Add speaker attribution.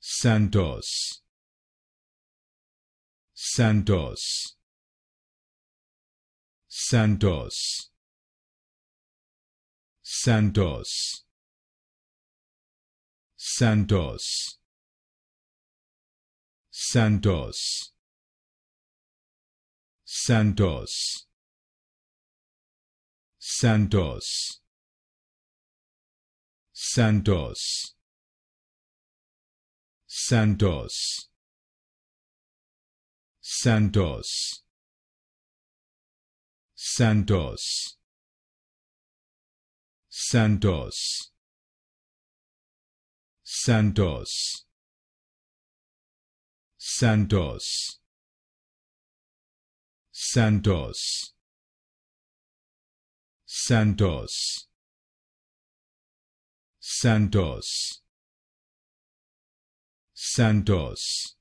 Speaker 1: Santos, Santos, Santos, Santos, Santos, Santos, Santos, Santos, Santos, Santos, Santos, Santos, Santos, Santos, Santos, Santos, Santos, Santos, Santos,